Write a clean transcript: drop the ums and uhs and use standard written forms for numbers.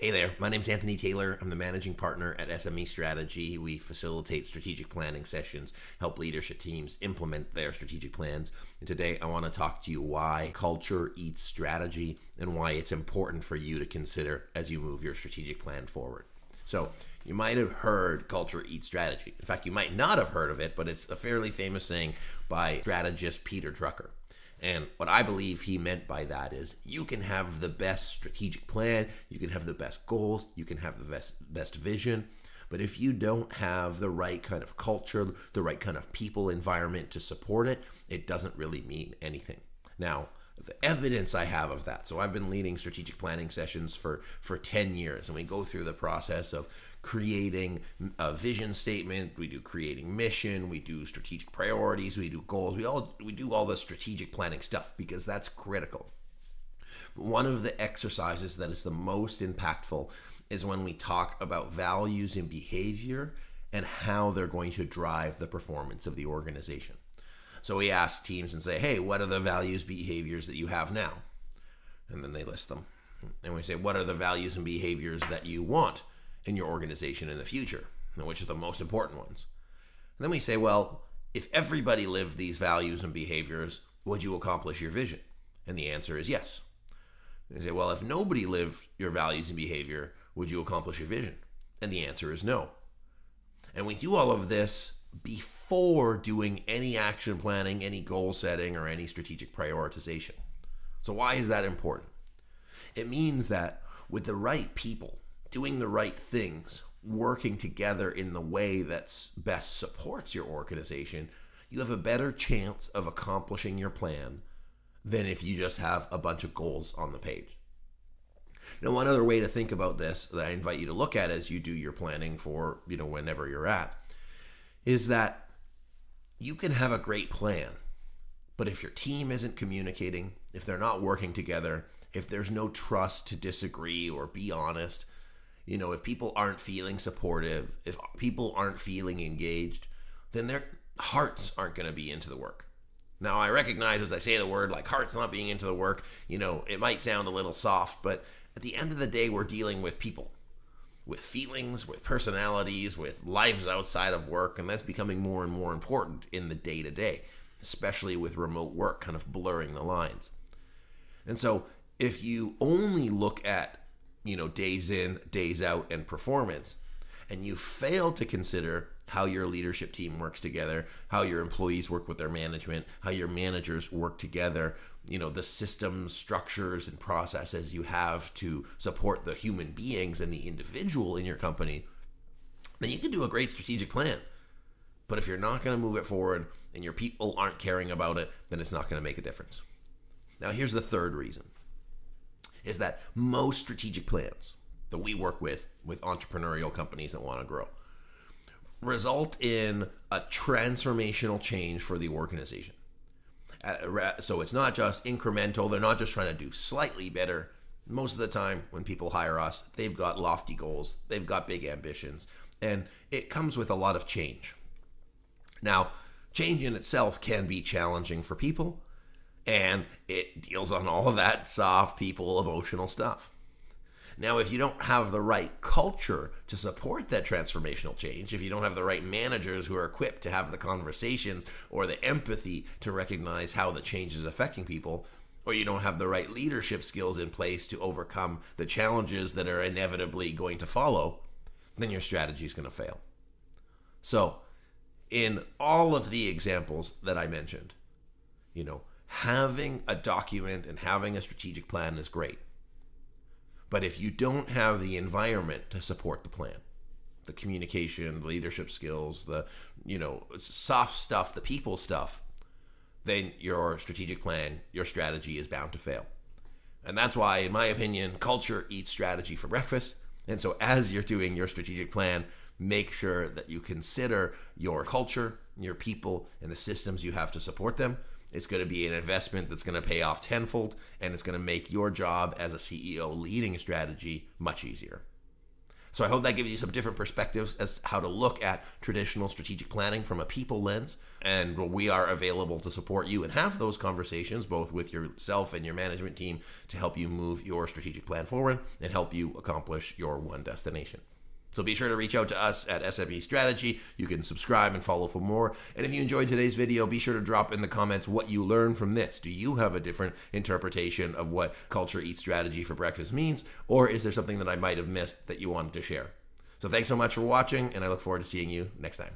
Hey there, my name's Anthony Taylor. I'm the managing partner at SME Strategy. We facilitate strategic planning sessions, help leadership teams implement their strategic plans. And today I want to talk to you why culture eats strategy and why it's important for you to consider as you move your strategic plan forward. So you might have heard culture eats strategy. In fact, you might not have heard of it, but it's a fairly famous saying by strategist Peter Drucker. And what I believe he meant by that is you can have the best strategic plan, you can have the best goals, you can have the best vision, but if you don't have the right kind of culture, the right kind of people environment to support it, it doesn't really mean anything. Now, the evidence I have of that, so I've been leading strategic planning sessions for 10 years, and we go through the process of creating a vision statement, we do creating mission, we do strategic priorities, we do goals, we do all the strategic planning stuff because that's critical. But one of the exercises that is the most impactful is when we talk about values and behavior and how they're going to drive the performance of the organization. So we ask teams and say, hey, what are the values, behaviors that you have now? And then they list them. And we say, what are the values and behaviors that you want in your organization in the future? And which are the most important ones? And then we say, well, if everybody lived these values and behaviors, would you accomplish your vision? And the answer is yes. And they say, well, if nobody lived your values and behavior, would you accomplish your vision? And the answer is no. And we do all of this before doing any action planning, any goal setting, or any strategic prioritization. So why is that important? It means that with the right people, doing the right things, working together in the way that best supports your organization, you have a better chance of accomplishing your plan than if you just have a bunch of goals on the page. Now, one other way to think about this that I invite you to look at as you do your planning for, whenever you're at, is that you can have a great plan, but if your team isn't communicating, if they're not working together, if there's no trust to disagree or be honest, if people aren't feeling supportive, if people aren't feeling engaged, then their hearts aren't going to be into the work. Now, I recognize as I say the word, like hearts not being into the work, it might sound a little soft, but at the end of the day, we're dealing with people. With feelings, with personalities, with lives outside of work, and that's becoming more and more important in the day-to-day, especially with remote work kind of blurring the lines. And so if you only look at, days in, days out, and performance, and you fail to consider how your leadership team works together, how your employees work with their management, how your managers work together, the systems, structures, and processes you have to support the human beings and the individual in your company, then you can do a great strategic plan. But if you're not going to move it forward and your people aren't caring about it, then it's not going to make a difference. Now, here's the third reason, is that most strategic plans that we work with entrepreneurial companies that want to grow result in a transformational change for the organization. So it's not just incremental. They're not just trying to do slightly better. Most of the time when people hire us, they've got lofty goals. They've got big ambitions. And it comes with a lot of change. Now, change in itself can be challenging for people. And it deals on all of that soft, people, emotional stuff. Now, if you don't have the right culture to support that transformational change, if you don't have the right managers who are equipped to have the conversations or the empathy to recognize how the change is affecting people, or you don't have the right leadership skills in place to overcome the challenges that are inevitably going to follow, then your strategy is going to fail. So, in all of the examples that I mentioned, having a document and having a strategic plan is great. But if you don't have the environment to support the plan, the communication, the leadership skills, the soft stuff, the people stuff, then your strategic plan, your strategy is bound to fail. And that's why, in my opinion, culture eats strategy for breakfast. And so as you're doing your strategic plan, make sure that you consider your culture, your people, and the systems you have to support them. It's going to be an investment that's going to pay off tenfold, and it's going to make your job as a CEO leading a strategy much easier. So I hope that gives you some different perspectives as how to look at traditional strategic planning from a people lens. And we are available to support you and have those conversations both with yourself and your management team to help you move your strategic plan forward and help you accomplish your one destination. So be sure to reach out to us at SME Strategy. You can subscribe and follow for more. And if you enjoyed today's video, be sure to drop in the comments what you learned from this. Do you have a different interpretation of what culture eats strategy for breakfast means? Or is there something that I might have missed that you wanted to share? So thanks so much for watching, and I look forward to seeing you next time.